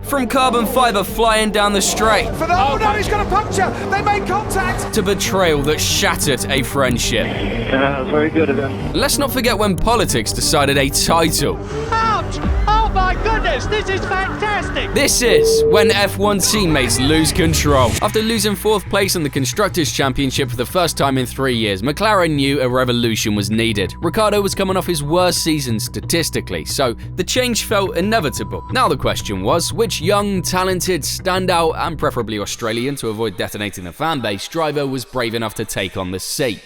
From carbon fibre flying down the straight Oh no, he's got a puncture! They made contact! to betrayal that shattered a friendship. Yeah, very good of him. Let's not forget when politics decided a title. Ouch! Oh my goodness, this is fantastic! This is when F1 teammates lose control. After losing 4th place in the Constructors' Championship for the first time in 3 years, McLaren knew a revolution was needed. Ricciardo was coming off his worst season statistically, so the change felt inevitable. Now the question was, which young, talented, standout, and preferably Australian to avoid detonating the fanbase, driver was brave enough to take on the seat?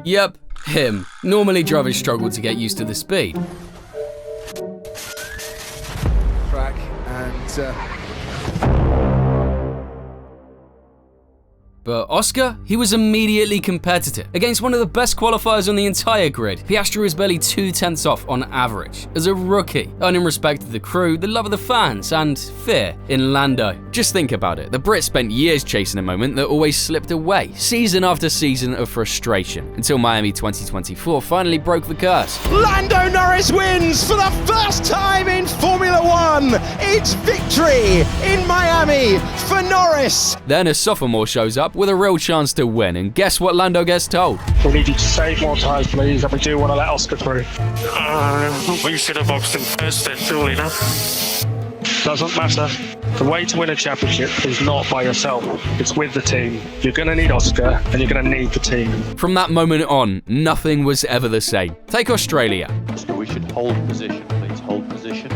Yep, him. Normally drivers struggle to get used to the speed. Track and But Oscar, he was immediately competitive. Against one of the best qualifiers on the entire grid, Piastri was barely 2/10 off on average. As a rookie, earning respect of the crew, the love of the fans, and fear in Lando. Just think about it, the Brit spent years chasing a moment that always slipped away, season after season of frustration, until Miami 2024 finally broke the curse. Lando Norris wins for the first time in Formula One. It's victory in Miami for Norris. Then a sophomore shows up with a real chance to win, and guess what Lando gets told? We need you to save more tyres, please, and we do want to let Oscar through. We should have boxed him first then, surely, no? Doesn't matter. The way to win a championship is not by yourself, it's with the team. You're going to need Oscar, and you're going to need the team. From that moment on, nothing was ever the same. Take Australia. We should hold position, please. Hold position.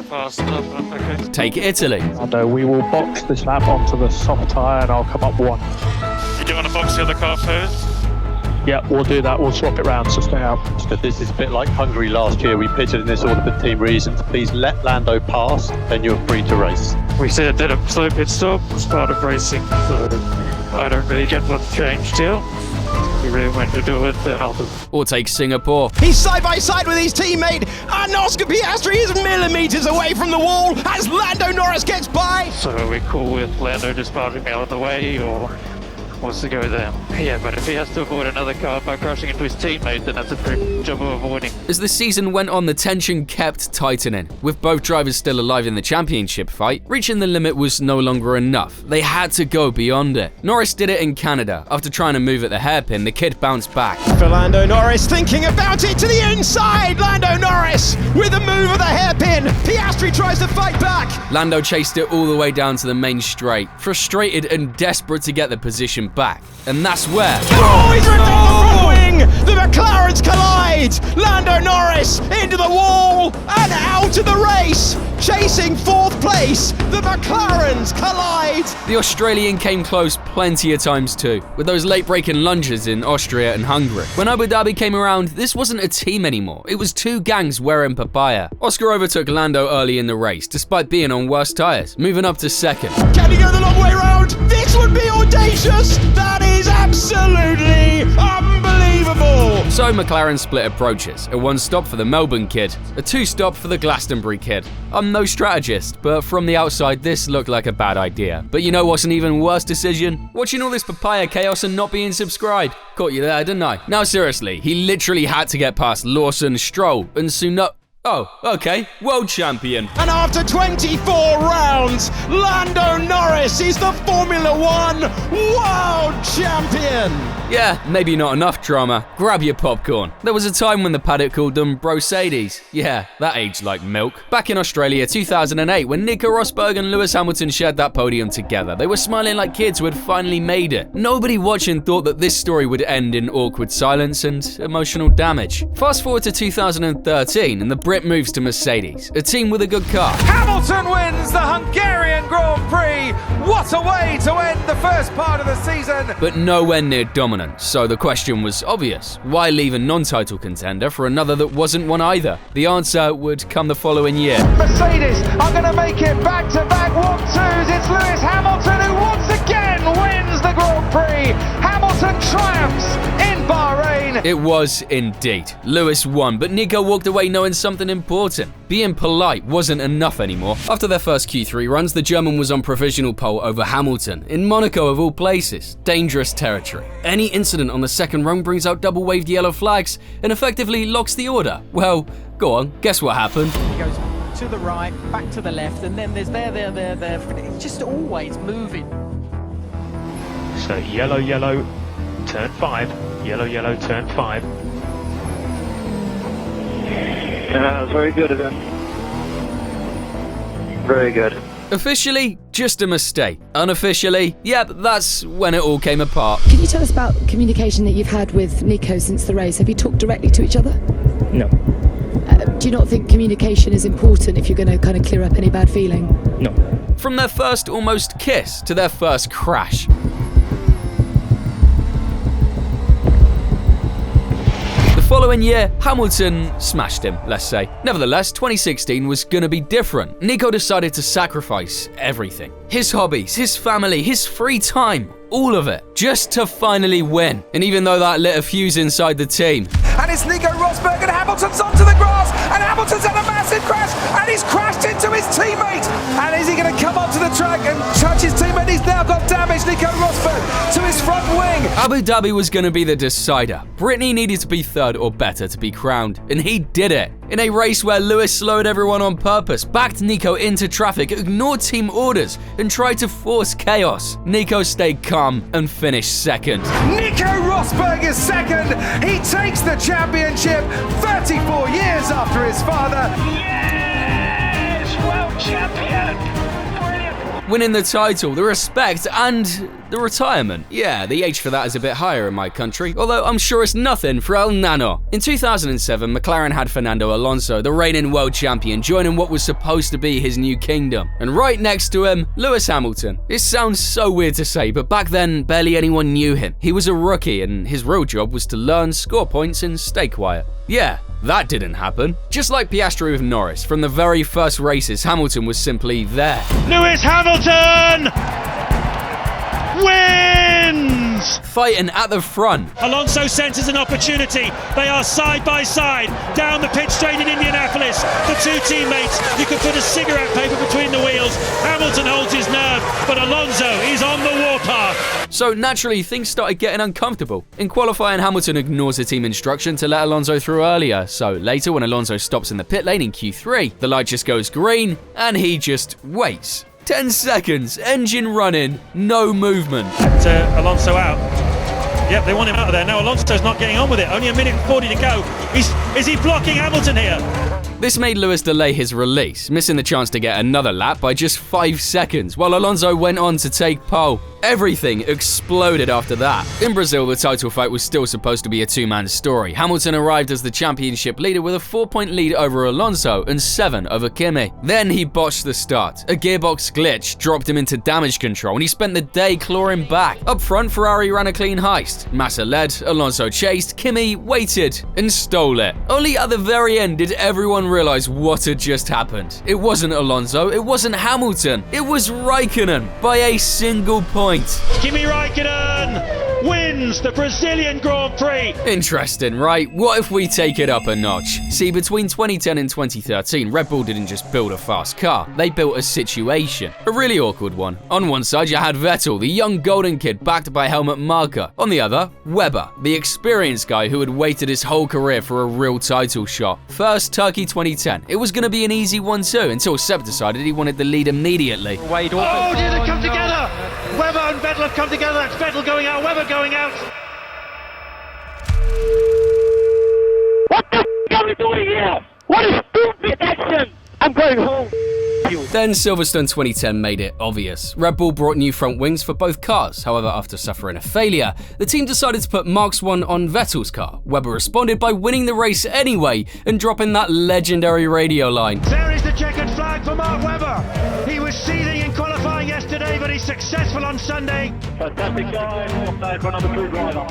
Fast enough, okay. Take Italy. And we will box this lap onto the soft tyre, and I'll come up one. You do want to box the other car first? Yeah, we'll do that. We'll swap it round, so stay out. But this is a bit like Hungary last year. We pitted in this order for team reasons. Please let Lando pass, then you're free to race. We said that a slow pit stop was part of racing, so I don't really get what changed here. If you really want to do it, then I'll do it. Or take Singapore. He's side by side with his teammate, and Oscar Piastri is millimeters away from the wall as Lando Norris gets by. So are we cool with Lando just parting me out of the way, or what's the go there? Yeah, but if he has to avoid another car by crashing into his teammate, then that's a pretty job of avoiding. As the season went on, the tension kept tightening. With both drivers still alive in the championship fight, reaching the limit was no longer enough. They had to go beyond it. Norris did it in Canada. After trying to move at the hairpin, the kid bounced back. For Lando Norris, thinking about it to the inside. Lando Norris with a move of the hairpin. Piastri tries to fight back. Lando chased it all the way down to the main straight, frustrated and desperate to get the position back. And that's where... Oh, he's ripped off the front wing! The McLarens collide! Lando Norris into the wall and out of the race! Chasing 4th place, the McLarens collide! The Australian came close plenty of times too, with those late-breaking lunges in Austria and Hungary. When Abu Dhabi came around, this wasn't a team anymore. It was 2 gangs wearing papaya. Oscar overtook Lando early in the race, despite being on worse tyres, moving up to 2nd. Can he go the long way round? This would be audacious! That is absolutely unbelievable! So McLaren split approaches, a 1-stop for the Melbourne kid, a 2-stop for the Glastonbury kid. I'm no strategist, but from the outside this looked like a bad idea. But you know what's an even worse decision? Watching all this papaya chaos and not being subscribed. Caught you there, didn't I? Now seriously, he literally had to get past Lawson, Stroll, and Sunoda. Oh, okay, world champion. And after 24 rounds, Lando Norris is the Formula One world champion! Yeah, maybe not enough drama. Grab your popcorn. There was a time when the paddock called them Brosadies. Yeah, that aged like milk. Back in Australia 2008, when Nico Rosberg and Lewis Hamilton shared that podium together, they were smiling like kids who had finally made it. Nobody watching thought that this story would end in awkward silence and emotional damage. Fast forward to 2013, and the Brit moves to Mercedes, a team with a good car. Hamilton wins the Hungarian Grand Prix. What a way to end the first part of the season. But nowhere near dominant. So the question was obvious. Why leave a non-title contender for another that wasn't one either? The answer would come the following year. Mercedes are going to make it back-to-back 1-2s. It's Lewis Hamilton who once again wins the Grand Prix. Hamilton triumphs in Bahrain. win! It was indeed. Lewis won, but Nico walked away knowing something important. Being polite wasn't enough anymore. After their first Q3 runs, the German was on provisional pole over Hamilton, in Monaco of all places. Dangerous territory. Any incident on the second run brings out double-waved yellow flags and effectively locks the order. Well, go on, guess what happened? He goes to the right, back to the left, and then there's there. It's just always moving. So yellow, yellow, turn 5. Yellow, yellow, turn 5. That was very good of him. Very good. Officially, just a mistake. Unofficially, yep, that's when it all came apart. Can you tell us about communication that you've had with Nico since the race? Have you talked directly to each other? No. Do you not think communication is important if you're going to kind of clear up any bad feeling? No. From their first almost kiss to their first crash. The following year, Hamilton smashed him, let's say. Nevertheless, 2016 was gonna be different. Nico decided to sacrifice everything. His hobbies, his family, his free time, all of it, just to finally win. And even though that lit a fuse inside the team. And it's Nico Rosberg and Hamilton's onto the grass, and Hamilton's had a massive crash, and he's crashed into his teammate. And is he going to come onto the track and touch his teammate? He's now got damage, Nico Rosberg, to his front wing. Abu Dhabi was going to be the decider. Brittany needed to be third or better to be crowned, and he did it. In a race where Lewis slowed everyone on purpose, backed Nico into traffic, ignored team orders, and tried to force chaos, Nico stayed calm and finished second. Nico Rosberg is second. He takes the championship 34 years after his father. Yes! World champion! Winning the title, the respect, and the retirement. Yeah, the age for that is a bit higher in my country, although I'm sure it's nothing for El Nano. In 2007, McLaren had Fernando Alonso, the reigning world champion, joining what was supposed to be his new kingdom. And right next to him, Lewis Hamilton. It sounds so weird to say, but back then, barely anyone knew him. He was a rookie, and his real job was to learn, score points, and stay quiet. Yeah, that didn't happen. Just like Piastri with Norris, from the very first races, Hamilton was simply there. Lewis Hamilton wins! Fighting at the front. Alonso senses an opportunity. They are side by side down the pit straight in Indianapolis. The two teammates, you could put a cigarette paper between the wheels. Hamilton holds his nerve, but Alonso is on the warpath. So naturally, things started getting uncomfortable. In qualifying, Hamilton ignores the team instruction to let Alonso through earlier. So later, when Alonso stops in the pit lane in Q3, the light just goes green, and he just waits. 10 seconds, engine running, no movement. Alonso out. Yep, they want him out of there. Now Alonso's not getting on with it. Only a minute and 40 to go. Is he blocking Hamilton here? This made Lewis delay his release, missing the chance to get another lap by just 5 seconds, while Alonso went on to take pole. Everything exploded after that. In Brazil, the title fight was still supposed to be a two-man story. Hamilton arrived as the championship leader with a 4-point lead over Alonso and 7 over Kimi. Then he botched the start. A gearbox glitch dropped him into damage control, and he spent the day clawing back. Up front, Ferrari ran a clean heist. Massa led, Alonso chased, Kimi waited and stole it. Only at the very end did everyone realize what had just happened. It wasn't Alonso, it wasn't Hamilton, it was Raikkonen by a single point. Kimi Raikkonen wins the Brazilian Grand Prix. Interesting, right? What if we take it up a notch? See, between 2010 and 2013, Red Bull didn't just build a fast car, they built a situation. A really awkward one. On one side, you had Vettel, the young golden kid backed by Helmut Marko. On the other, Webber, the experienced guy who had waited his whole career for a real title shot. First, Turkey 2010. It was going to be an easy one too, until Seb decided he wanted the lead immediately. Oh, did it come together? Webber and Vettel have come together. That's Vettel going out, Webber going out. What the f*** are we doing here? What a stupid action! I'm going home. Then Silverstone 2010 made it obvious. Red Bull brought new front wings for both cars. However, after suffering a failure, the team decided to put Marks 1 on Vettel's car. Webber responded by winning the race anyway and dropping that legendary radio line. There is the checkered flag for Mark Webber. He was seething in qualifying yesterday, but he's successful on Sunday. Fantastic guy, for another good driver.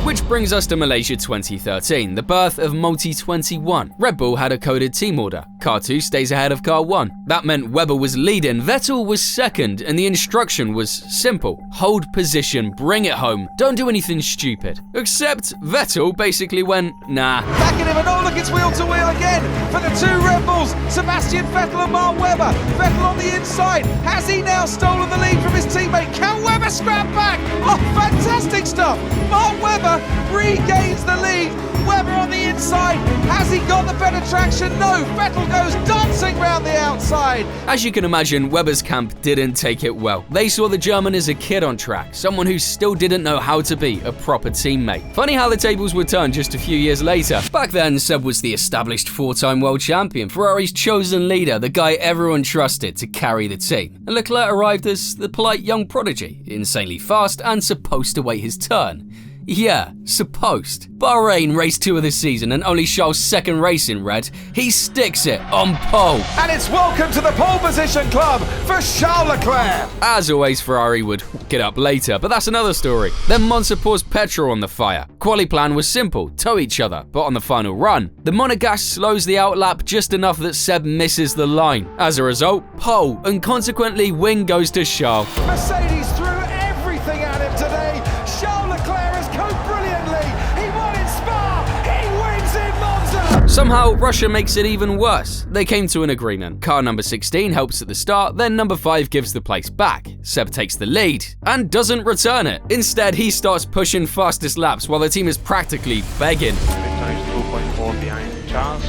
Which brings us to Malaysia 2013, the birth of Multi 21. Red Bull had a coded team order. Car 2 stays ahead of Car 1. That meant Webber was leading, Vettel was second, and the instruction was simple. Hold position, bring it home, don't do anything stupid. Except Vettel basically went, nah. Back at him, and oh look, it's wheel to wheel again for the two Red Bulls, Sebastian Vettel and Mark Webber. Vettel on the inside. Has he now stolen the lead from his teammate? Can Webber scrap back? Oh, fantastic stuff. Mark Webber regains the lead. Webber on the inside. Has he got the better traction? No. Vettel goes dancing round the outside. As you can imagine, Webber's camp didn't take it well. They saw the German as a kid on track, someone who still didn't know how to be a proper teammate. Funny how the tables were turned just a few years later. Back then, Seb was the established 4-time world champion, Ferrari's chosen leader, the guy everyone trusted to carry the team. And Leclerc arrived as the polite young prodigy, insanely fast and supposed to wait his turn. Yeah, supposed. Bahrain, race 2 of the season, and only Charles' second race in red. He sticks it on pole. And it's welcome to the pole position club for Charles Leclerc. As always, Ferrari would get up later, but that's another story. Then Monza pours petrol on the fire. Quali plan was simple, tow each other, but on the final run, the monogas slows the outlap just enough that Seb misses the line. As a result, pole, and consequently win goes to Charles. Mercedes threw everything at him today. Charles Leclerc has coped brilliantly. He won in Spa. He wins in Monza. Somehow, Russia makes it even worse. They came to an agreement. Car number 16 helps at the start, then number 5 gives the place back. Seb takes the lead and doesn't return it. Instead, he starts pushing fastest laps while the team is practically begging. 2.4 behind Charles.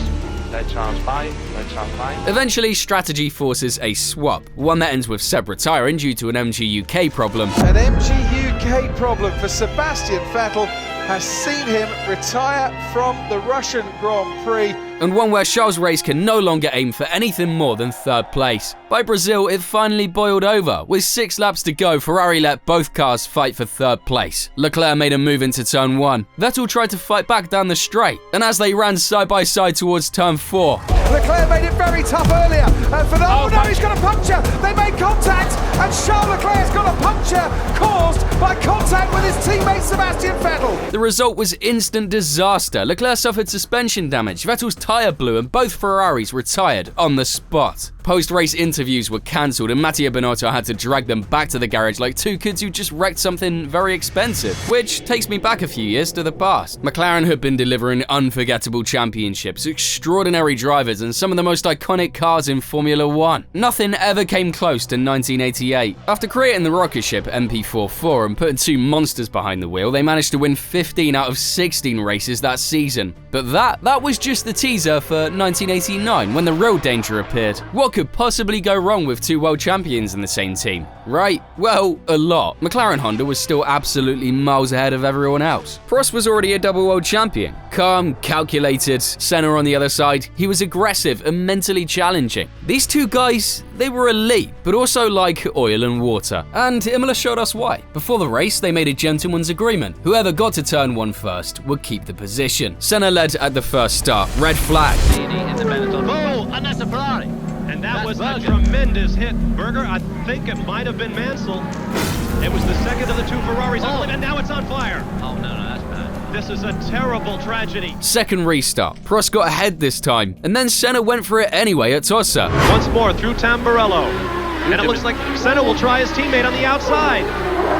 Let Charles 5, let Charles 5. Eventually, strategy forces a swap, one that ends with Seb retiring due to an MG UK problem. An MG UK problem for Sebastian Vettel has seen him retire from the Russian Grand Prix. And one where Charles' race can no longer aim for anything more than 3rd place. By Brazil, it finally boiled over. With 6 laps to go, Ferrari let both cars fight for 3rd place. Leclerc made a move into turn 1. Vettel tried to fight back down the straight, and as they ran side by side towards turn 4. Leclerc made it very tough earlier. Oh no, he's got a puncture. They made contact, and Charles Leclerc's got a puncture caused by contact with his teammate Sebastian Vettel. The result was instant disaster. Leclerc suffered suspension damage, Vettel's tyre blew, and both Ferraris retired on the spot. Post-race interviews were cancelled, and Mattia Binotto had to drag them back to the garage like two kids who just wrecked something very expensive. Which takes me back a few years to the past. McLaren had been delivering unforgettable championships, extraordinary drivers, and some of the most iconic cars in Formula 1. Nothing ever came close to 1988. After creating the rocket ship MP44 and putting 2 monsters behind the wheel, they managed to win 15 out of 16 races that season. But that was just the teaser for 1989, when the real danger appeared. What could possibly go wrong with 2 world champions in the same team? Right? Well, a lot. McLaren Honda was still absolutely miles ahead of everyone else. Prost was already a double world champion. Calm, calculated, Senna on the other side, he was aggressive and mentally challenging. These 2 guys, they were elite, but also like oil and water. And Imola showed us why. Before the race, they made a gentleman's agreement. Whoever got to turn 1 first would keep the position. Senna led at the first start, red flag. Oh, and that's a Ferrari. And that was a tremendous hit, Berger. I think it might have been Mansell. It was the second of the 2 Ferraris, I believe, and now it's on fire. Oh, no, that's bad. This is a terrible tragedy. Second restart. Prost got ahead this time, and then Senna went for it anyway at Tossa. Once more through Tamburello. And it looks like Senna will try his teammate on the outside.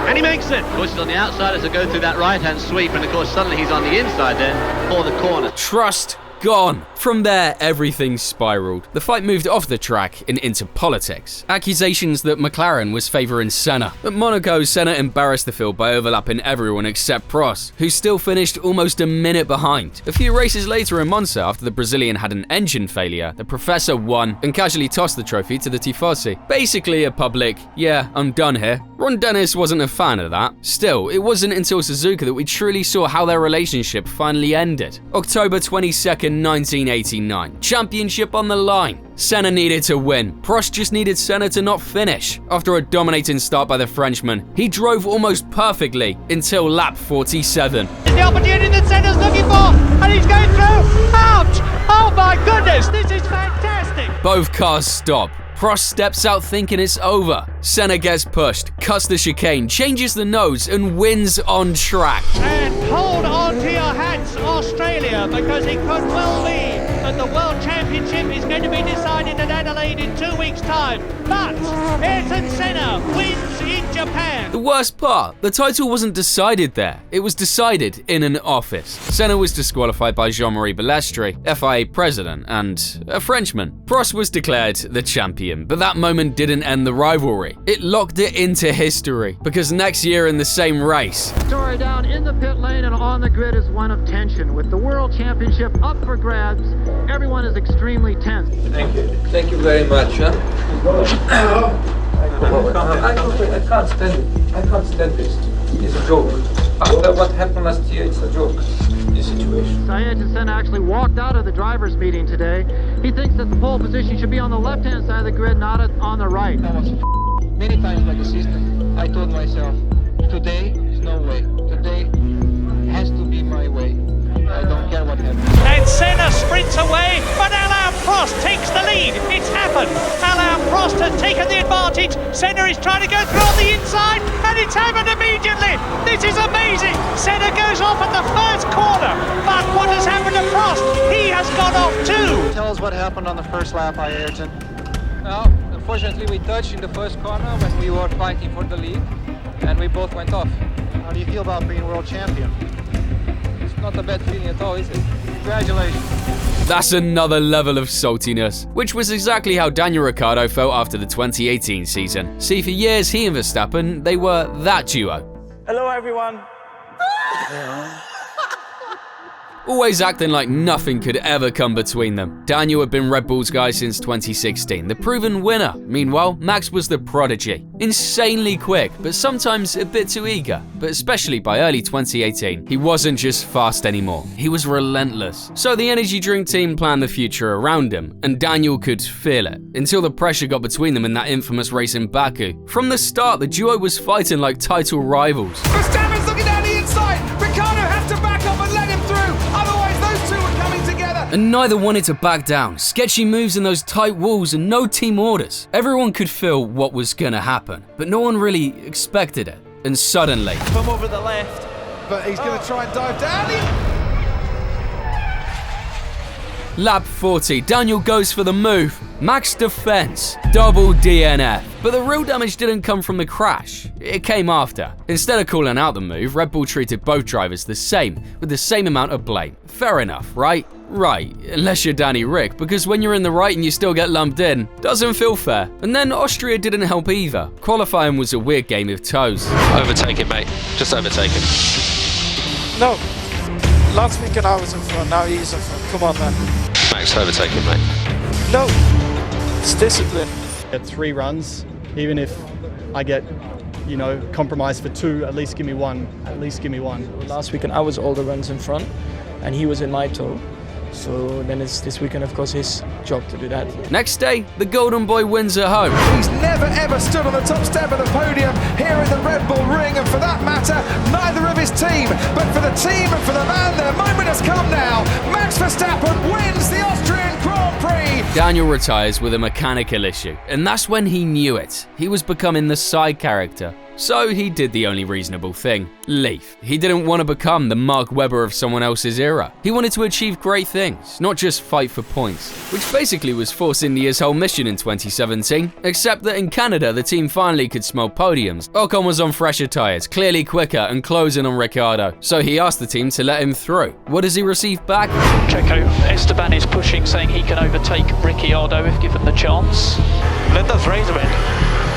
And he makes it. Of course, he's on the outside as they go through that right-hand sweep, and of course, suddenly he's on the inside there for the corner. Trust gone. From there, everything spiraled. The fight moved off the track and into politics. Accusations that McLaren was favouring Senna. At Monaco, Senna embarrassed the field by overlapping everyone except Prost, who still finished almost a minute behind. A few races later in Monza, after the Brazilian had an engine failure, the Professor won and casually tossed the trophy to the Tifosi. Basically a public, yeah, I'm done here. Ron Dennis wasn't a fan of that. Still, it wasn't until Suzuka that we truly saw how their relationship finally ended. October 22nd, 1989. Championship on the line. Senna needed to win. Prost just needed Senna to not finish. After a dominating start by the Frenchman, he drove almost perfectly until lap 47. It's the opportunity that Senna's looking for, and he's going through. Ouch! Oh my goodness, this is fantastic! Both cars stop. Prost steps out thinking it's over. Senna gets pushed, cuts the chicane, changes the nose, and wins on track. And hold on to your hats, Australia, because it could well be that the World Championship is going to be decided at Adelaide in 2 weeks' time. But Ayrton Senna wins in Japan. The worst part, the title wasn't decided there. It was decided in an office. Senna was disqualified by Jean-Marie Balestre, FIA president, and a Frenchman. Prost was declared the champion, but that moment didn't end the rivalry. It locked it into history, because next year in the same race, story down in the pit lane and on the grid is one of tension. With the World Championship up for grabs, everyone is extremely tense. Thank you. Thank you very much. I can't stand it. I can't stand this. It's a joke. After what happened last year, it's a joke. This situation. Ayrton Senna actually walked out of the drivers' meeting today. He thinks that the pole position should be on the left-hand side of the grid, not on the right. Many times like a system, I told myself, today is no way. Today has to be my way. I don't care what happens. And Senna sprints away, but Alain Prost takes the lead. It's happened. Alain Prost has taken the advantage. Senna is trying to go through on the inside, and it's happened immediately. This is amazing. Senna goes off at the first corner, but what has happened to Prost? He has gone off too. Tell us what happened on the first lap by Ayrton. Well, unfortunately we touched in the first corner when we were fighting for the lead, and we both went off. How do you feel about being world champion? Not a bad feeling at all, is it? Congratulations. That's another level of saltiness, which was exactly how Daniel Ricciardo felt after the 2018 season. See, for years, he and Verstappen, they were that duo. Hello, everyone. Always acting like nothing could ever come between them. Daniel had been Red Bull's guy since 2016, the proven winner. Meanwhile, Max was the prodigy. Insanely quick, but sometimes a bit too eager. But especially by early 2018, he wasn't just fast anymore, he was relentless. So the energy drink team planned the future around him, and Daniel could feel it, until the pressure got between them in that infamous race in Baku. From the start, the duo was fighting like title rivals. Verstappen's looking down the inside. Ricciardo has to back up and let him through. Otherwise, those two are coming together. And neither wanted to back down. Sketchy moves in those tight walls and no team orders. Everyone could feel what was gonna happen, but no one really expected it. And suddenly, Come over the left, but he's going to try and dive down. lap 40, Daniel goes for the move. Max defense, double DNF. But the real damage didn't come from the crash, it came after. Instead of calling out the move, Red Bull treated both drivers the same, with the same amount of blame. Fair enough, right? Right, unless you're Danny Rick, because when you're in the right and you still get lumped in, doesn't feel fair. And then Austria didn't help either. Qualifying was a weird game of toes. Overtake him, mate. Just overtake him. No. Last weekend I was in front, now he's in front. Come on, man. Max, overtake him, mate. No. It's discipline. Get 3 runs, even if I get, compromised for 2, at least give me 1. At least give me 1. Last weekend I was all the runs in front, and he was in my toe. So then it's this weekend, of course, his job to do that. Next day, the Golden Boy wins at home. He's never ever stood on the top step of the podium here in the Red Bull ring, and for that matter, neither of his team. But for the team and for the man, their moment has come now. Max Verstappen wins the Austrian Grand Prix. Daniel retires with a mechanical issue, and that's when he knew it. He was becoming the side character. So he did the only reasonable thing, leave. He didn't want to become the Mark Webber of someone else's era. He wanted to achieve great things, not just fight for points, which basically was Force India's whole mission in 2017, except that in Canada the team finally could smell podiums. Ocon was on fresher tyres, clearly quicker and closing on Ricciardo, so he asked the team to let him through. What does he receive back? Checo, Esteban is pushing, saying he can overtake Ricciardo if given the chance. Let us race a bit,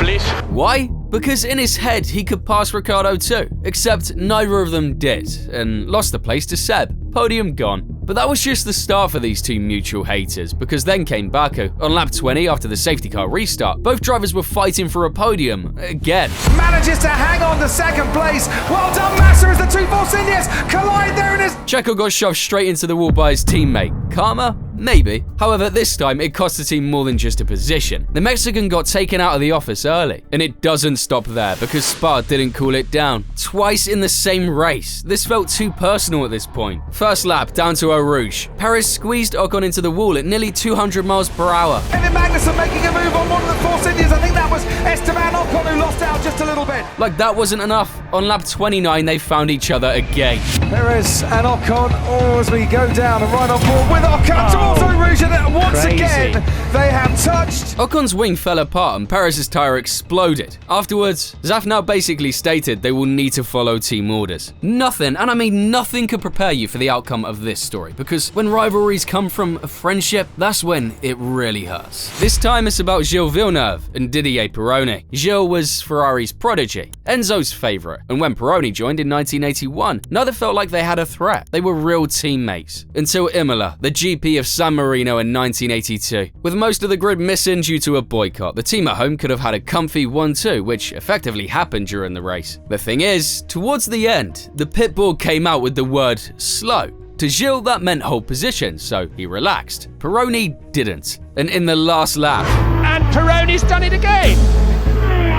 please. Why? Because in his head he could pass Ricciardo too, except neither of them did, and lost the place to Seb. Podium gone. But that was just the start for these two mutual haters, because then came Baku. On lap 20, after the safety car restart, both drivers were fighting for a podium again. Manages to hang on to second place. Well done, Massa, as the two Force Indias collide there in his... Checo got shoved straight into the wall by his teammate. Karma? Maybe. However, this time it cost the team more than just a position. The Mexican got taken out of the office early. And it doesn't stop there, because Spa didn't cool it down. Twice in the same race. This felt too personal at this point. First lap, down to Eau Rouge. Perez squeezed Ocon into the wall at nearly 200 miles per hour. Kevin Magnussen making a move on one of the Force Indians. I think that was Esteban Ocon who lost out just a little bit. Like that wasn't enough. On lap 29, they found each other again. Perez and Ocon, as we go down and right on board with Ocon towards Eau Rouge, and once again they have touched. Ocon's wing fell apart and Perez's tyre exploded. Afterwards, Zafnauer basically stated they will need to follow team orders. Nothing, and I mean nothing, could prepare you for the outcome of this story, because when rivalries come from a friendship, that's when it really hurts. This time it's about Gilles Villeneuve and Didier Pironi. Gilles was Ferrari's prodigy, Enzo's favourite, and when Pironi joined in 1981, neither felt like they had a threat. They were real teammates. Until Imola, the GP of San Marino in 1982. With most of the grid missing due to a boycott, the team at home could have had a comfy 1-2, which effectively happened during the race. The thing is, towards the end, the pit board came out with the word slow. To Gilles, that meant hold position, so he relaxed. Pironi didn't. And in the last lap, and Pironi's done it again.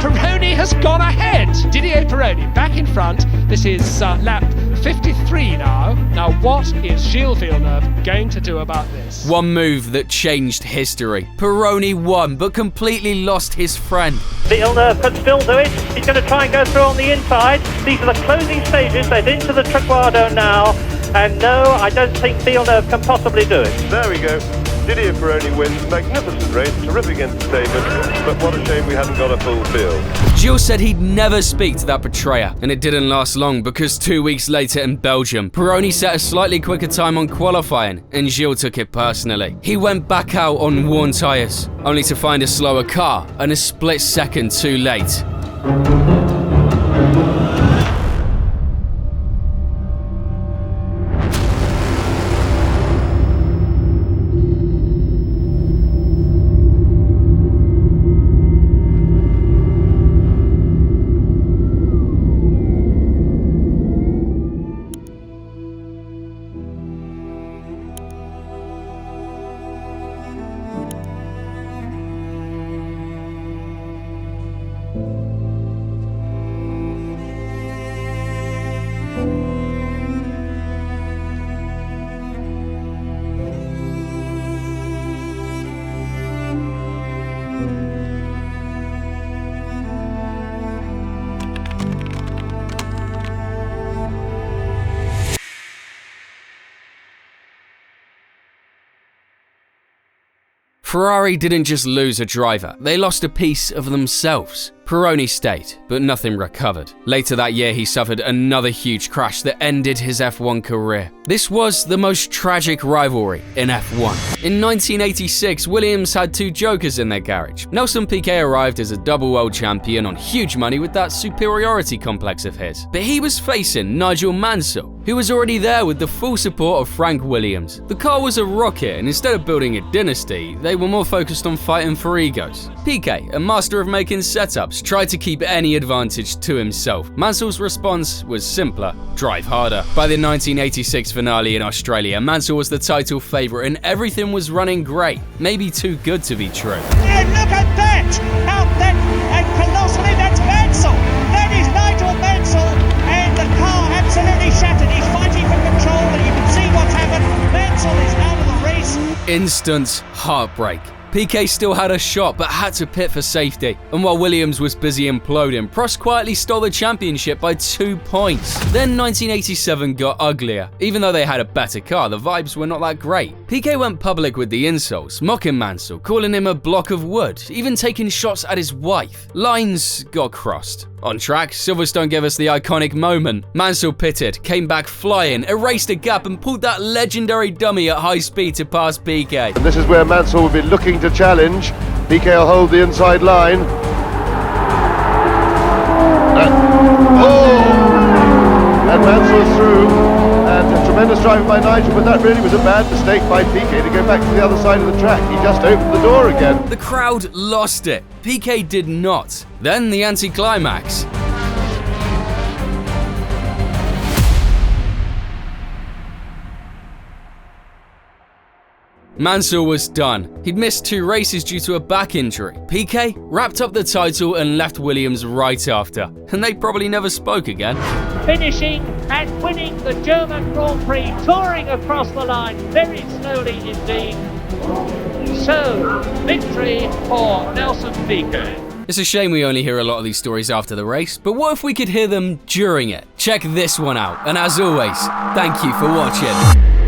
Pironi has gone ahead. Didier Pironi back in front. This is lap 53 now. Now what is Gilles Villeneuve going to do about this? One move that changed history. Pironi won, but completely lost his friend. Villeneuve could still do it. He's going to try and go through on the inside. These are the closing stages. They're into the Traguardo now. And no, I don't think Villeneuve can possibly do it. There we go. Didier Pironi wins. Magnificent race, terrific entertainment, but what a shame we haven't got a full field. Gilles said he'd never speak to that betrayer, and it didn't last long because 2 weeks later in Belgium, Pironi set a slightly quicker time on qualifying, and Gilles took it personally. He went back out on worn tyres, only to find a slower car and a split second too late. Ferrari didn't just lose a driver, they lost a piece of themselves. Pironi stayed, but nothing recovered. Later that year, he suffered another huge crash that ended his F1 career. This was the most tragic rivalry in F1. In 1986, Williams had two jokers in their garage. Nelson Piquet arrived as a double world champion on huge money with that superiority complex of his. But he was facing Nigel Mansell, who was already there with the full support of Frank Williams. The car was a rocket, and instead of building a dynasty, they were more focused on fighting for egos. Piquet, a master of making setups, tried to keep any advantage to himself. Mansell's response was simpler: drive harder. By the 1986 finale in Australia, Mansell was the title favourite and everything was running great, maybe too good to be true. And look at that! Out that, and colossally, that's Mansell! That is Nigel Mansell, and the car absolutely shattered. He's fighting for control, and you can see what's happened. Mansell is out of the race. Instant heartbreak. Piquet still had a shot but had to pit for safety. And while Williams was busy imploding, Prost quietly stole the championship by 2 points. Then 1987 got uglier. Even though they had a better car, the vibes were not that great. Piquet went public with the insults, mocking Mansell, calling him a block of wood, even taking shots at his wife. Lines got crossed. On track, Silverstone gave us the iconic moment. Mansell pitted, came back flying, erased a gap and pulled that legendary dummy at high speed to pass Piquet. And this is where Mansell will be looking to challenge. Piquet will hold the inside line. And Mansell's through. And a tremendous driving by Nigel, but that really was a bad mistake by Piquet to go back to the other side of the track. He just opened the door again. The crowd lost it. Piquet did not. Then the anticlimax. Mansell was done. He'd missed 2 races due to a back injury. Piquet wrapped up the title and left Williams right after, and they probably never spoke again. Finishing and winning the German Grand Prix, touring across the line very slowly indeed. So, victory for Nelson Piquet. It's a shame we only hear a lot of these stories after the race, but what if we could hear them during it? Check this one out, and as always, thank you for watching.